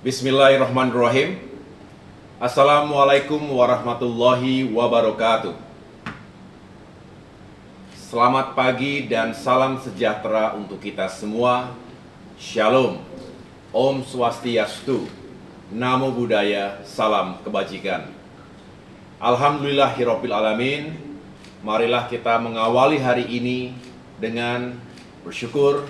Bismillahirrahmanirrahim. Assalamualaikum warahmatullahi wabarakatuh. Selamat pagi dan salam sejahtera untuk kita semua. Shalom, Om Swastiastu, Namo Buddhaya, salam kebajikan. Alhamdulillahirabbil alamin. Marilah kita mengawali hari ini dengan bersyukur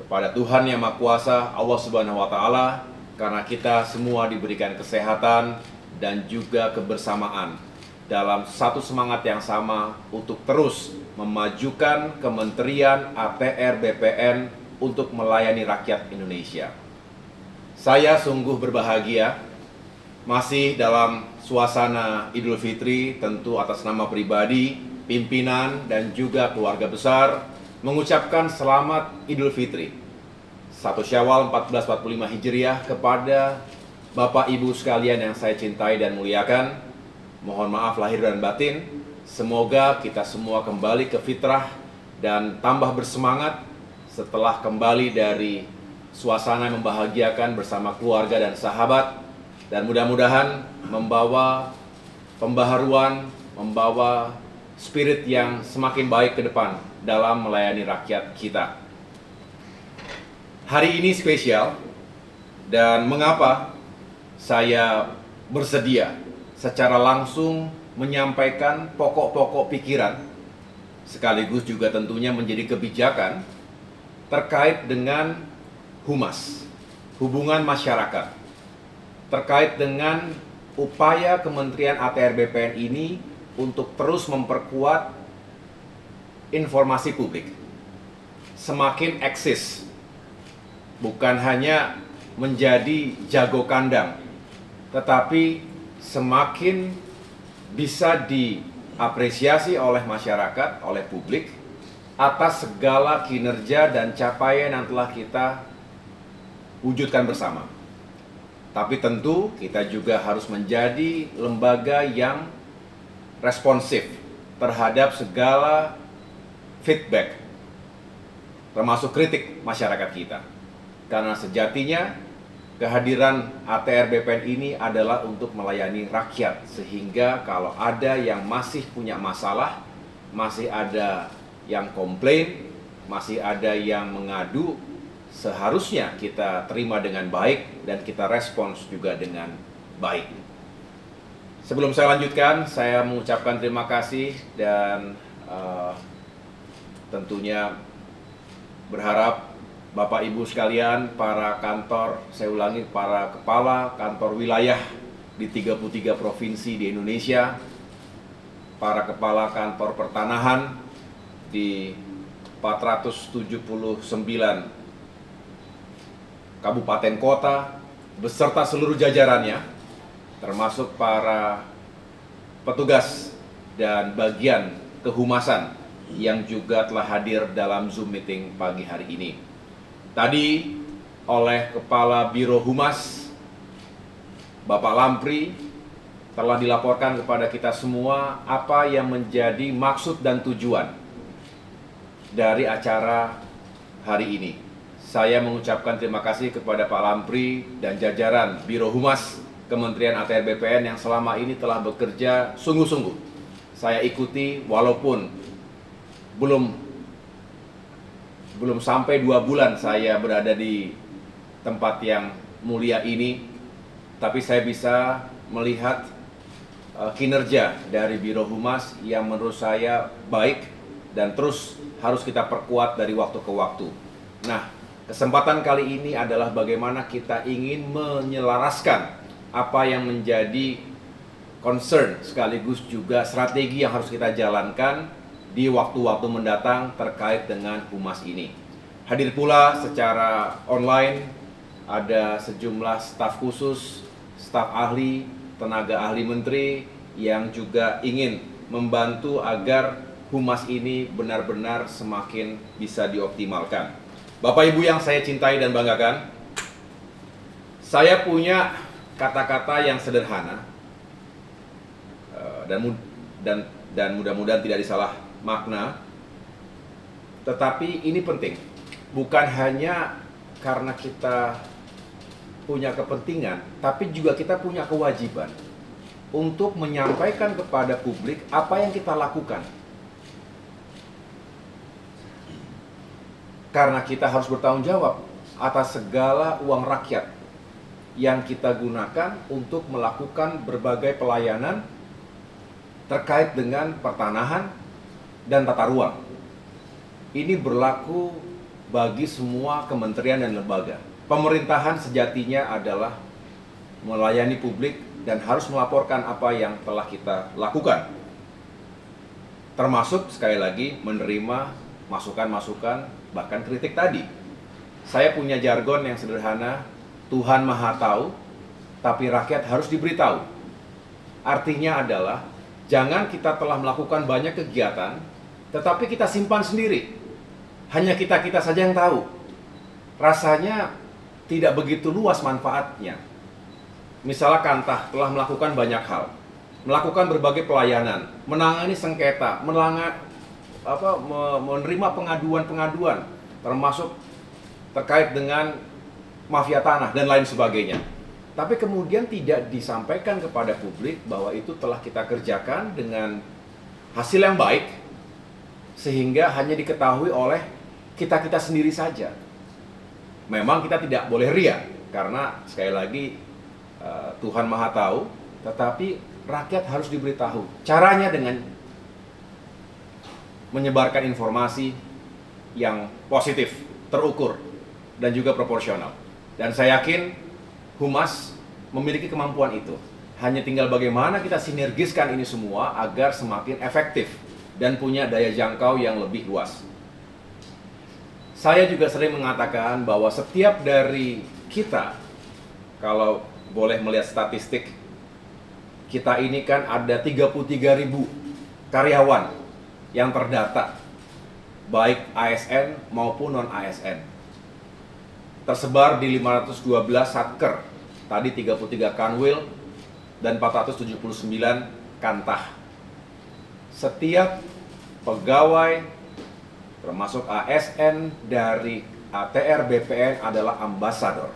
kepada Tuhan Yang Maha Kuasa, Allah Subhanahu wa taala, karena kita semua diberikan kesehatan dan juga kebersamaan dalam satu semangat yang sama untuk terus memajukan Kementerian ATR BPN untuk melayani rakyat Indonesia. Saya sungguh berbahagia masih dalam suasana Idul Fitri, tentu atas nama pribadi, pimpinan dan juga keluarga besar mengucapkan selamat Idul Fitri 1 Syawal 1445 Hijriah kepada Bapak Ibu sekalian yang saya cintai dan muliakan. Mohon maaf lahir dan batin. Semoga kita semua kembali ke fitrah dan tambah bersemangat setelah kembali dari suasana yang membahagiakan bersama keluarga dan sahabat, dan mudah-mudahan membawa pembaharuan, membawa spirit yang semakin baik ke depan dalam melayani rakyat kita. Hari ini spesial, dan mengapa saya bersedia secara langsung menyampaikan pokok-pokok pikiran sekaligus juga tentunya menjadi kebijakan terkait dengan humas, hubungan masyarakat, terkait dengan upaya Kementerian ATR BPN ini untuk terus memperkuat informasi publik, semakin eksis, bukan hanya menjadi jago kandang, tetapi semakin bisa diapresiasi oleh masyarakat, oleh publik atas segala kinerja dan capaian yang telah kita wujudkan bersama. Tapi tentu kita juga harus menjadi lembaga yang responsif terhadap segala feedback, termasuk kritik masyarakat kita. Karena sejatinya kehadiran ATR BPN ini adalah untuk melayani rakyat, sehingga kalau ada yang masih punya masalah, masih ada yang komplain, masih ada yang mengadu, seharusnya kita terima dengan baik dan kita respons juga dengan baik. Sebelum saya lanjutkan, saya mengucapkan terima kasih dan tentunya berharap Bapak Ibu sekalian, para kantor, saya ulangi, para kepala kantor wilayah di 33 provinsi di Indonesia, para kepala kantor pertanahan di 479 kabupaten kota, beserta seluruh jajarannya, termasuk para petugas dan bagian kehumasan yang juga telah hadir dalam Zoom meeting pagi hari ini. Tadi oleh Kepala Biro Humas, Bapak Lampri, telah dilaporkan kepada kita semua apa yang menjadi maksud dan tujuan dari acara hari ini. Saya mengucapkan terima kasih kepada Pak Lampri dan jajaran Biro Humas Kementerian ATR BPN yang selama ini telah bekerja sungguh-sungguh. Saya ikuti walaupun belum sampai 2 bulan saya berada di tempat yang mulia ini, tapi saya bisa melihat kinerja dari Biro Humas yang menurut saya baik dan terus harus kita perkuat dari waktu ke waktu. Nah, kesempatan kali ini adalah bagaimana kita ingin menyelaraskan apa yang menjadi concern sekaligus juga strategi yang harus kita jalankan di waktu-waktu mendatang terkait dengan humas ini. Hadir pula secara online ada sejumlah staf khusus, staf ahli, tenaga ahli menteri yang juga ingin membantu agar humas ini benar-benar semakin bisa dioptimalkan. Bapak Ibu yang saya cintai dan banggakan, saya punya kata-kata yang sederhana dan mudah-mudahan tidak disalah makna, tetapi ini penting, bukan hanya karena kita punya kepentingan, tapi juga kita punya kewajiban untuk menyampaikan kepada publik apa yang kita lakukan. Karena kita harus bertanggung jawab atas segala uang rakyat yang kita gunakan untuk melakukan berbagai pelayanan terkait dengan pertanahan dan tata ruang. Ini berlaku bagi semua kementerian dan lembaga. Pemerintahan sejatinya adalah melayani publik dan harus melaporkan apa yang telah kita lakukan. Termasuk sekali lagi menerima masukan-masukan, bahkan kritik tadi. Saya punya jargon yang sederhana, Tuhan Maha Tahu, tapi rakyat harus diberitahu. Artinya adalah, jangan kita telah melakukan banyak kegiatan, tetapi kita simpan sendiri. Hanya kita-kita saja yang tahu. Rasanya tidak begitu luas manfaatnya. Misalnya Kantah telah melakukan banyak hal, melakukan berbagai pelayanan, menangani sengketa, menerima pengaduan-pengaduan, termasuk terkait dengan mafia tanah dan lain sebagainya. Tapi kemudian tidak disampaikan kepada publik bahwa itu telah kita kerjakan dengan hasil yang baik, sehingga hanya diketahui oleh kita-kita sendiri saja. Memang kita tidak boleh ria, karena sekali lagi Tuhan Maha Tahu, tetapi rakyat harus diberitahu. Caranya dengan menyebarkan informasi yang positif, terukur, dan juga proporsional. Dan saya yakin Humas memiliki kemampuan itu. Hanya tinggal bagaimana kita sinergiskan ini semua agar semakin efektif dan punya daya jangkau yang lebih luas. Saya juga sering mengatakan bahwa setiap dari kita, kalau boleh melihat statistik, kita ini kan ada 33.000 karyawan yang terdata, baik ASN maupun non-ASN. Tersebar di 512 satker, tadi 33 kanwil, dan 479 kantah. Setiap pegawai, termasuk ASN dari ATR BPN adalah ambasador,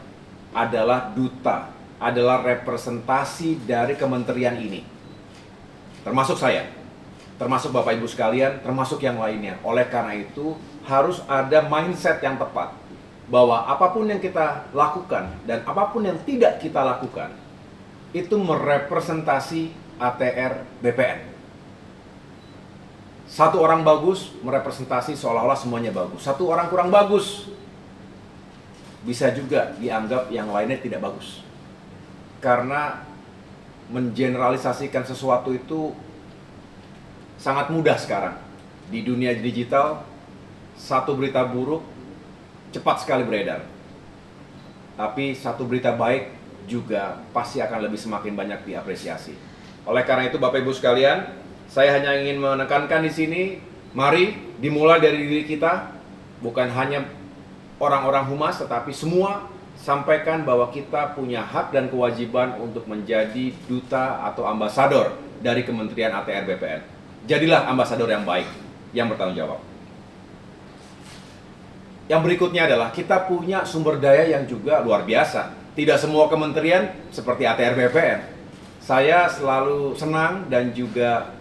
adalah duta, adalah representasi dari kementerian ini. Termasuk saya, termasuk Bapak Ibu sekalian, termasuk yang lainnya. Oleh karena itu, harus ada mindset yang tepat, bahwa apapun yang kita lakukan dan apapun yang tidak kita lakukan, itu merepresentasi ATR BPN. Satu orang bagus merepresentasi seolah-olah semuanya bagus. Satu orang kurang bagus, bisa juga dianggap yang lainnya tidak bagus. Karena mengeneralisasikan sesuatu itu sangat mudah sekarang. Di dunia digital, satu berita buruk cepat sekali beredar. Tapi satu berita baik juga pasti akan lebih semakin banyak diapresiasi. Oleh karena itu Bapak Ibu sekalian, saya hanya ingin menekankan di sini, mari dimulai dari diri kita, bukan hanya orang-orang humas, tetapi semua sampaikan bahwa kita punya hak dan kewajiban untuk menjadi duta atau ambasador dari Kementerian ATR BPN. Jadilah ambasador yang baik, yang bertanggung jawab. Yang berikutnya adalah kita punya sumber daya yang juga luar biasa. Tidak semua kementerian seperti ATR BPN. Saya selalu senang dan juga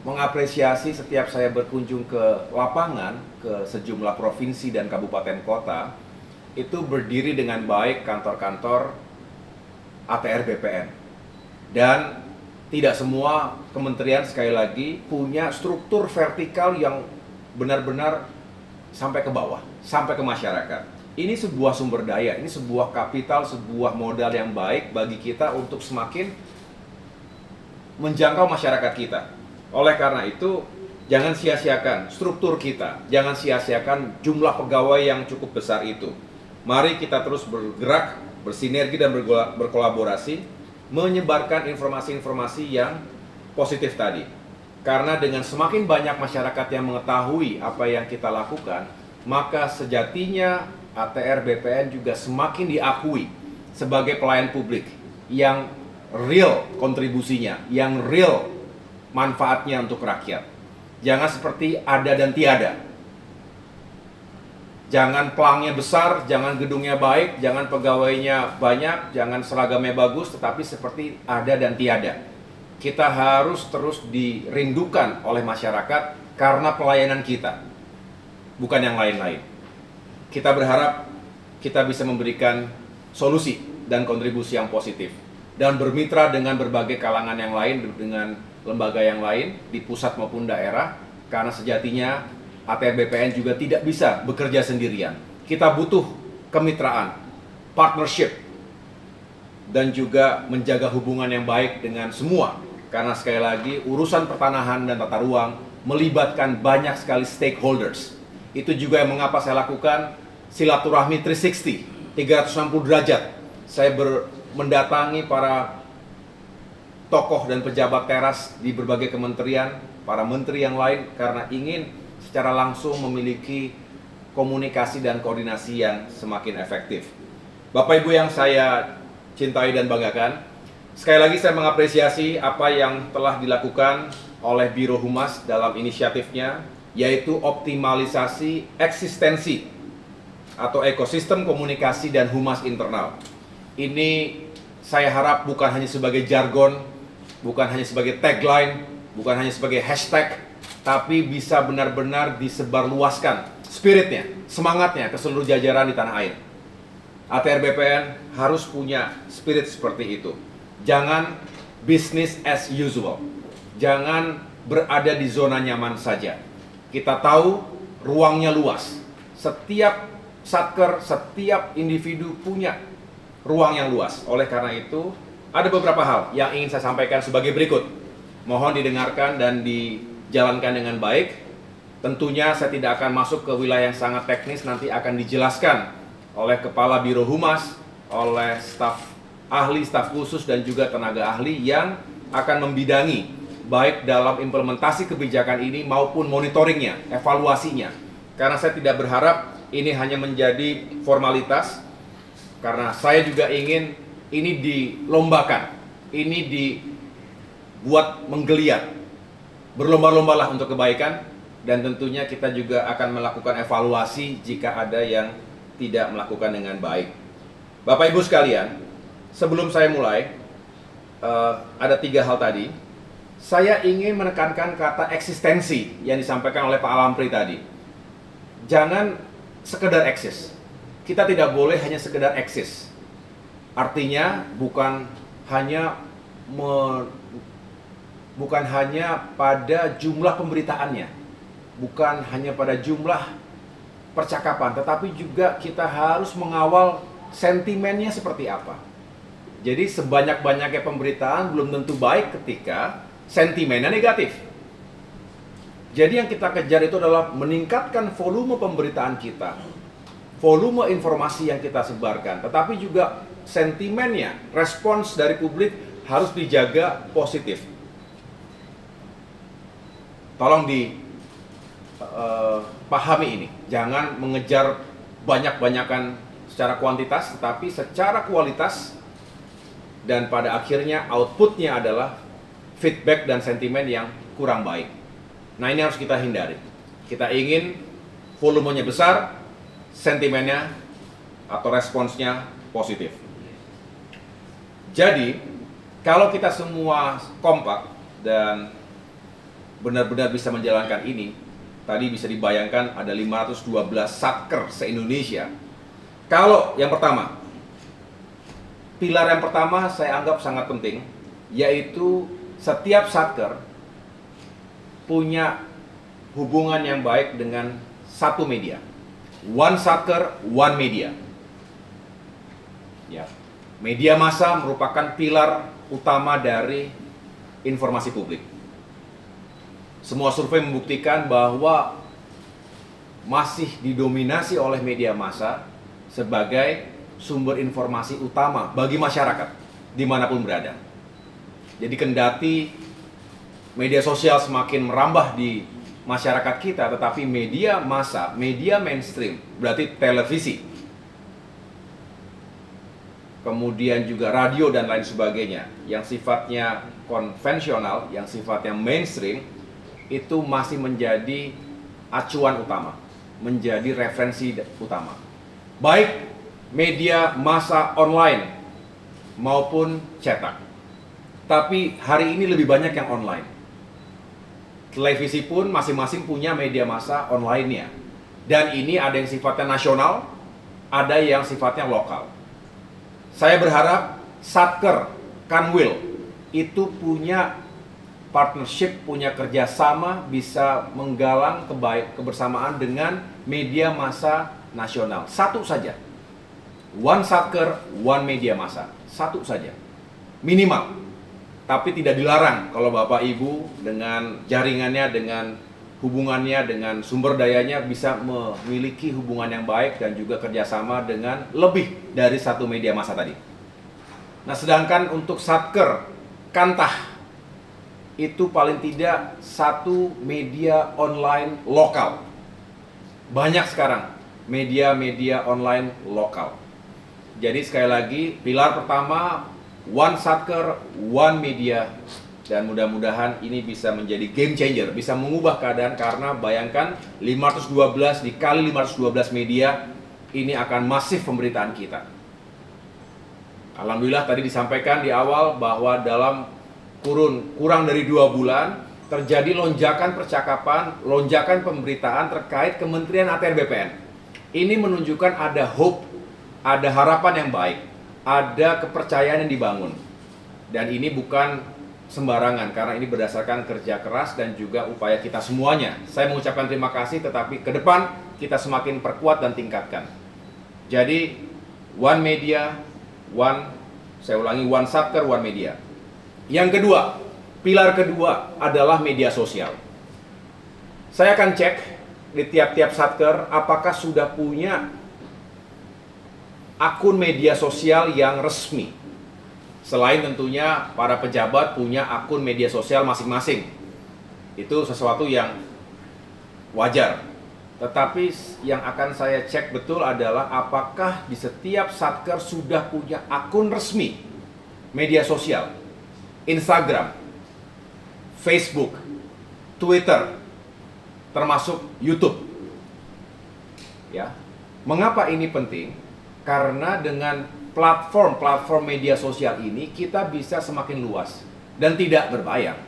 mengapresiasi setiap saya berkunjung ke lapangan, ke sejumlah provinsi dan kabupaten kota, itu berdiri dengan baik kantor-kantor ATR BPN. Dan tidak semua kementerian sekali lagi punya struktur vertikal yang benar-benar sampai ke bawah, sampai ke masyarakat. Ini sebuah sumber daya, ini sebuah kapital, sebuah modal yang baik bagi kita untuk semakin menjangkau masyarakat kita. Oleh karena itu, jangan sia-siakan struktur kita, jangan sia-siakan jumlah pegawai yang cukup besar itu. Mari kita terus bergerak, bersinergi dan berkolaborasi, menyebarkan informasi-informasi yang positif tadi. Karena dengan semakin banyak masyarakat yang mengetahui apa yang kita lakukan, maka sejatinya ATR BPN juga semakin diakui sebagai pelayan publik yang real kontribusinya, yang real manfaatnya untuk rakyat. Jangan seperti ada dan tiada. Jangan pelangnya besar, jangan gedungnya baik, jangan pegawainya banyak, jangan seragamnya bagus, tetapi seperti ada dan tiada. Kita harus terus dirindukan oleh masyarakat karena pelayanan kita, bukan yang lain-lain. Kita berharap kita bisa memberikan solusi dan kontribusi yang positif dan bermitra dengan berbagai kalangan yang lain, dengan lembaga yang lain di pusat maupun daerah, karena sejatinya ATR BPN juga tidak bisa bekerja sendirian. Kita butuh kemitraan, partnership, dan juga menjaga hubungan yang baik dengan semua. Karena sekali lagi, urusan pertanahan dan tata ruang melibatkan banyak sekali stakeholders. Itu juga yang mengapa saya lakukan silaturahmi 360, 360 derajat. Saya mendatangi para tokoh dan pejabat teras di berbagai kementerian, para menteri yang lain, karena ingin secara langsung memiliki komunikasi dan koordinasi yang semakin efektif. Bapak Ibu yang saya cintai dan banggakan, sekali lagi saya mengapresiasi apa yang telah dilakukan oleh Biro Humas dalam inisiatifnya, yaitu optimalisasi eksistensi atau ekosistem komunikasi dan humas internal. Ini saya harap bukan hanya sebagai jargon, bukan hanya sebagai tagline, bukan hanya sebagai hashtag, tapi bisa benar-benar disebarluaskan spiritnya, semangatnya ke seluruh jajaran di tanah air. ATR BPN harus punya spirit seperti itu. Jangan business as usual. Jangan berada di zona nyaman saja. Kita tahu ruangnya luas. Setiap satker, setiap individu punya ruang yang luas. Oleh karena itu, ada beberapa hal yang ingin saya sampaikan sebagai berikut. Mohon didengarkan dan dijalankan dengan baik. Tentunya saya tidak akan masuk ke wilayah yang sangat teknis, nanti akan dijelaskan oleh Kepala Biro Humas, oleh staf ahli, staf khusus, dan juga tenaga ahli yang akan membidangi baik dalam implementasi kebijakan ini maupun monitoringnya, evaluasinya. Karena saya tidak berharap ini hanya menjadi formalitas, karena saya juga ingin ini dilombakan, ini dibuat menggeliat, berlomba-lombalah untuk kebaikan, dan tentunya kita juga akan melakukan evaluasi jika ada yang tidak melakukan dengan baik. Bapak Ibu sekalian, sebelum saya mulai, ada 3 hal tadi. Saya ingin menekankan kata eksistensi yang disampaikan oleh Pak Alampri tadi. Jangan sekedar eksis. Kita tidak boleh hanya sekedar eksis. Artinya bukan hanya pada jumlah pemberitaannya, bukan hanya pada jumlah percakapan, tetapi juga kita harus mengawal sentimennya seperti apa. Jadi sebanyak-banyaknya pemberitaan belum tentu baik ketika sentimennya negatif. Jadi yang kita kejar itu adalah meningkatkan volume pemberitaan kita, volume informasi yang kita sebarkan, tetapi juga sentimennya, respons dari publik harus dijaga positif. Tolong dipahami ini, jangan mengejar banyak-banyakan secara kuantitas, tetapi secara kualitas, dan pada akhirnya outputnya adalah feedback dan sentimen yang kurang baik. Nah, ini harus kita hindari. Kita ingin volumenya besar, sentimennya atau responsnya positif. Jadi, kalau kita semua kompak dan benar-benar bisa menjalankan ini, tadi bisa dibayangkan ada 512 satker se-Indonesia. Kalau yang pertama, pilar yang pertama saya anggap sangat penting, yaitu setiap satker punya hubungan yang baik dengan satu media. One satker, one media. Ya. Media massa merupakan pilar utama dari informasi publik. Semua survei membuktikan bahwa masih didominasi oleh media massa sebagai sumber informasi utama bagi masyarakat dimanapun berada. Jadi kendati media sosial semakin merambah di masyarakat kita, tetapi media massa, media mainstream, berarti televisi, kemudian juga radio dan lain sebagainya, yang sifatnya konvensional, yang sifatnya mainstream, itu masih menjadi acuan utama. menjadi referensi utama. Baik media massa online maupun cetak. Tapi hari ini lebih banyak yang online. Televisi pun masing-masing punya media massa online-nya. Dan ini ada yang sifatnya nasional, ada yang sifatnya lokal. Saya berharap Satker, Kanwil itu punya partnership, punya kerjasama, bisa menggalang kebersamaan dengan media massa nasional. Satu saja. One Satker, one media massa. Satu saja. Minimal. Tapi tidak dilarang kalau Bapak Ibu dengan jaringannya, dengan hubungannya, dengan sumber dayanya bisa memiliki hubungan yang baik dan juga kerjasama dengan lebih dari satu media massa tadi. Nah, sedangkan untuk Satker, Kantah, itu paling tidak satu media online lokal. Banyak sekarang media-media online lokal. Jadi sekali lagi, pilar pertama, one Satker, one media. Dan mudah-mudahan ini bisa menjadi game changer, bisa mengubah keadaan, karena bayangkan 512 dikali 512 media, ini akan masif pemberitaan kita. Alhamdulillah tadi disampaikan di awal bahwa dalam kurang dari 2 bulan terjadi lonjakan percakapan, lonjakan pemberitaan terkait Kementerian ATR BPN. Ini menunjukkan ada hope, ada harapan yang baik, ada kepercayaan yang dibangun. Dan ini bukan sembarangan, karena ini berdasarkan kerja keras dan juga upaya kita semuanya. Saya mengucapkan terima kasih, tetapi ke depan kita semakin perkuat dan tingkatkan. Jadi one media, saya ulangi, one Satker, one media. Yang kedua, pilar kedua adalah media sosial. Saya akan cek di tiap-tiap Satker apakah sudah punya akun media sosial yang resmi. Selain tentunya para pejabat punya akun media sosial masing-masing. Itu sesuatu yang wajar. Tetapi yang akan saya cek betul adalah apakah di setiap Satker sudah punya akun resmi media sosial. Instagram, Facebook, Twitter, termasuk YouTube. Ya. Mengapa ini penting? Karena dengan platform media sosial ini kita bisa semakin luas dan tidak berbayar.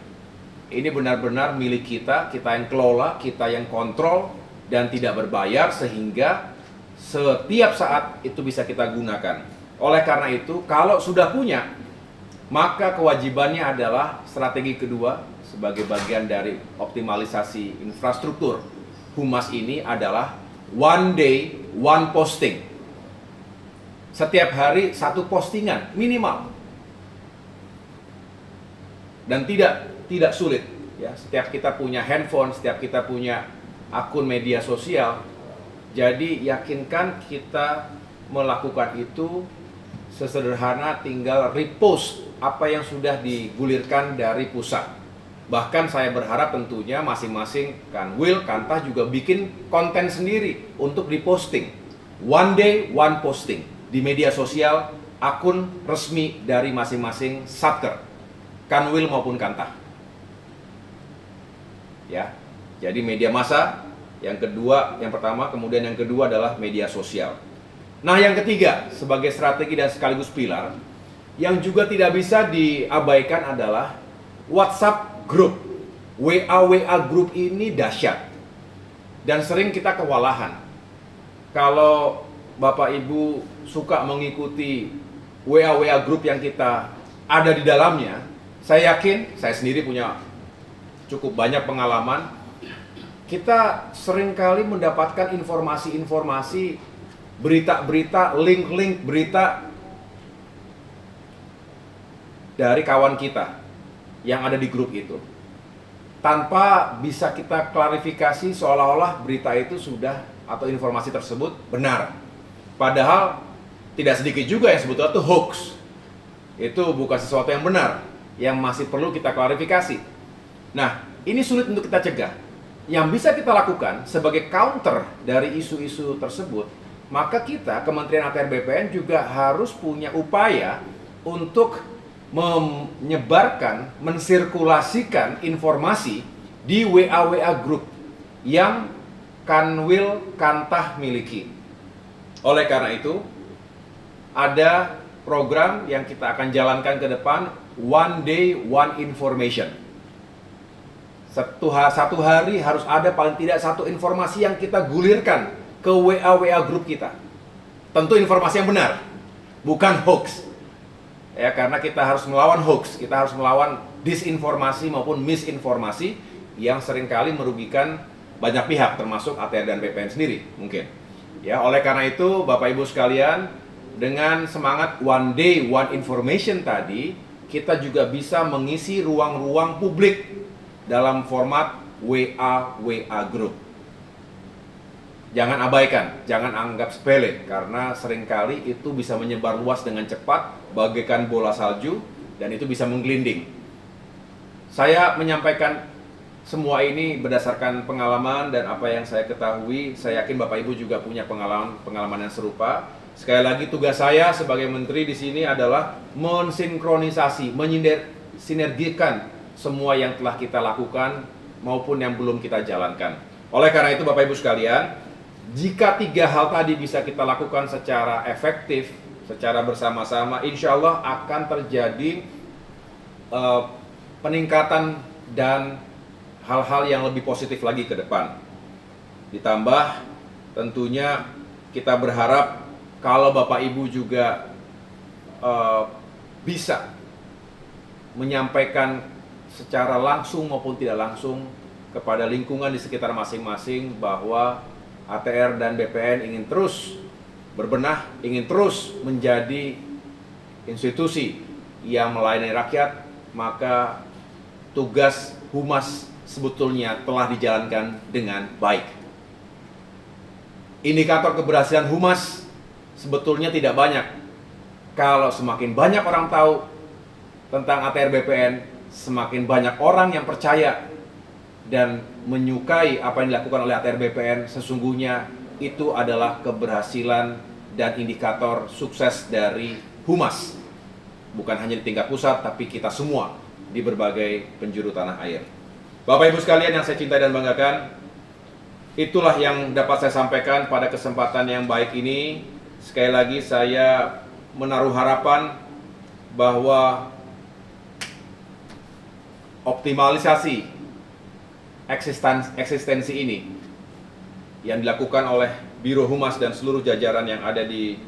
Ini benar-benar milik kita, kita yang kelola, kita yang kontrol, dan tidak berbayar, sehingga setiap saat itu bisa kita gunakan. Oleh karena itu, kalau sudah punya, maka kewajibannya adalah strategi kedua sebagai bagian dari optimalisasi infrastruktur Humas ini adalah one day, one posting. Setiap hari satu postingan minimal. Dan tidak sulit ya. Setiap kita punya handphone, setiap kita punya akun media sosial. Jadi yakinkan kita melakukan itu sesederhana tinggal repost apa yang sudah digulirkan dari pusat. Bahkan saya berharap tentunya masing-masing Kanwil, Kantah juga bikin konten sendiri untuk diposting. One day, one posting di media sosial akun resmi dari masing-masing Satker, Kanwil maupun Kantah. Ya. Jadi media massa yang kedua, yang pertama, kemudian yang kedua adalah media sosial. Nah, yang ketiga sebagai strategi dan sekaligus pilar yang juga tidak bisa diabaikan adalah WhatsApp group. WA group ini dahsyat dan sering kita kewalahan. Kalau Bapak Ibu suka mengikuti WA group yang kita ada di dalamnya, saya yakin, saya sendiri punya cukup banyak pengalaman, kita seringkali mendapatkan informasi-informasi, berita-berita, link-link berita dari kawan kita yang ada di grup itu, tanpa bisa kita klarifikasi seolah-olah berita itu sudah atau informasi tersebut benar. Padahal tidak sedikit juga yang sebetulnya itu hoax. Itu bukan sesuatu yang benar, yang masih perlu kita klarifikasi. Nah, ini sulit untuk kita cegah. Yang bisa kita lakukan sebagai counter dari isu-isu tersebut, maka kita, Kementerian ATR BPN juga harus punya upaya untuk menyebarkan, mensirkulasikan informasi di WA group yang Kanwil Kantah miliki. Oleh karena itu, ada program yang kita akan jalankan ke depan, One Day One Information. Satu hari harus ada paling tidak satu informasi yang kita gulirkan ke WA grup kita. Tentu informasi yang benar, bukan hoax. Ya, karena kita harus melawan hoax, kita harus melawan disinformasi maupun misinformasi yang seringkali merugikan banyak pihak, termasuk ATR dan BPN sendiri mungkin. Ya, oleh karena itu Bapak Ibu sekalian, dengan semangat One Day One Information tadi, kita juga bisa mengisi ruang-ruang publik dalam format WA group. Jangan abaikan, jangan anggap sepele, karena seringkali itu bisa menyebar luas dengan cepat bagaikan bola salju dan itu bisa menggelinding. Saya menyampaikan semua ini berdasarkan pengalaman dan apa yang saya ketahui. Saya yakin Bapak Ibu juga punya pengalaman yang serupa. Sekali lagi, tugas saya sebagai menteri di sini adalah mensinkronisasi, sinergikan semua yang telah kita lakukan maupun yang belum kita jalankan. Oleh karena itu Bapak Ibu sekalian, jika 3 hal tadi bisa kita lakukan secara efektif, secara bersama-sama, insya Allah akan terjadi peningkatan dan hal-hal yang lebih positif lagi ke depan. Ditambah tentunya kita berharap kalau Bapak Ibu juga bisa menyampaikan secara langsung maupun tidak langsung kepada lingkungan di sekitar masing-masing bahwa ATR dan BPN ingin terus berbenah, ingin terus menjadi institusi yang melayani rakyat, maka tugas humas sebetulnya telah dijalankan dengan baik. Indikator keberhasilan humas sebetulnya tidak banyak. Kalau semakin banyak orang tahu tentang ATR BPN, semakin banyak orang yang percaya dan menyukai apa yang dilakukan oleh ATR BPN, sesungguhnya itu adalah keberhasilan dan indikator sukses dari humas. Bukan hanya di tingkat pusat, tapi kita semua di berbagai penjuru tanah air. Bapak Ibu sekalian yang saya cintai dan banggakan, itulah yang dapat saya sampaikan pada kesempatan yang baik ini. Sekali lagi saya menaruh harapan bahwa optimalisasi eksistensi ini yang dilakukan oleh Biro Humas dan seluruh jajaran yang ada di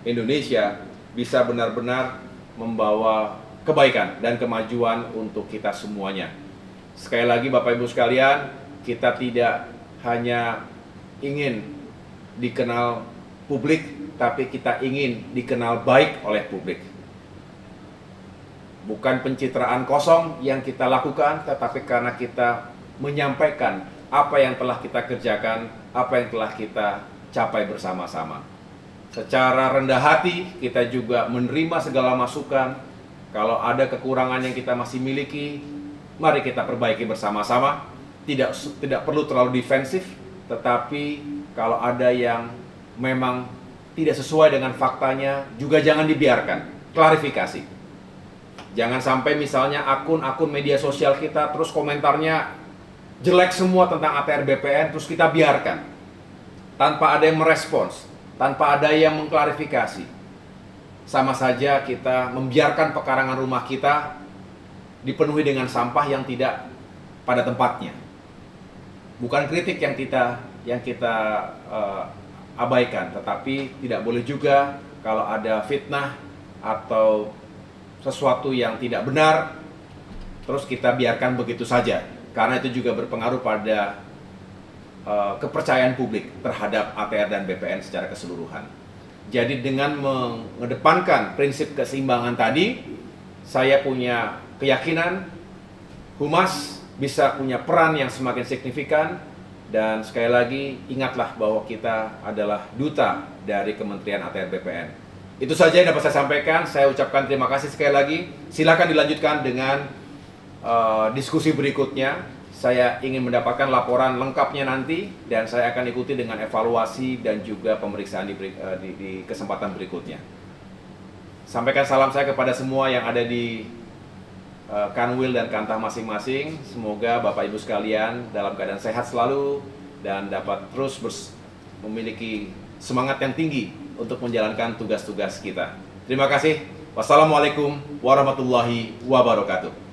Indonesia bisa benar-benar membawa kebaikan dan kemajuan untuk kita semuanya. Sekali lagi Bapak Ibu sekalian, kita tidak hanya ingin dikenal publik, tapi kita ingin dikenal baik oleh publik. Bukan pencitraan kosong yang kita lakukan, tetapi karena kita menyampaikan apa yang telah kita kerjakan, apa yang telah kita capai bersama-sama. Secara rendah hati, kita juga menerima segala masukan. Kalau ada kekurangan yang kita masih miliki, mari kita perbaiki bersama-sama. Tidak perlu terlalu defensif, tetapi kalau ada yang memang tidak sesuai dengan faktanya, juga jangan dibiarkan, klarifikasi. Jangan sampai misalnya akun-akun media sosial kita terus komentarnya jelek semua tentang ATR BPN, terus kita biarkan tanpa ada yang merespons, tanpa ada yang mengklarifikasi. Sama saja kita membiarkan pekarangan rumah kita dipenuhi dengan sampah yang tidak pada tempatnya. Bukan kritik yang kita abaikan, tetapi tidak boleh juga kalau ada fitnah atau sesuatu yang tidak benar terus kita biarkan begitu saja, karena itu juga berpengaruh pada kepercayaan publik terhadap ATR dan BPN secara keseluruhan. Jadi dengan mengedepankan prinsip keseimbangan tadi, saya punya keyakinan Humas bisa punya peran yang semakin signifikan. Dan sekali lagi ingatlah bahwa kita adalah duta dari Kementerian ATR BPN. Itu saja yang dapat saya sampaikan. Saya ucapkan terima kasih sekali lagi. Silakan dilanjutkan dengan diskusi berikutnya. Saya ingin mendapatkan laporan lengkapnya nanti, dan saya akan ikuti dengan evaluasi dan juga pemeriksaan di kesempatan berikutnya. Sampaikan salam saya kepada semua yang ada di Kanwil dan Kantah masing-masing. Semoga Bapak Ibu sekalian dalam keadaan sehat selalu, dan dapat terus memiliki semangat yang tinggi untuk menjalankan tugas-tugas kita. Terima kasih. Wassalamualaikum warahmatullahi wabarakatuh.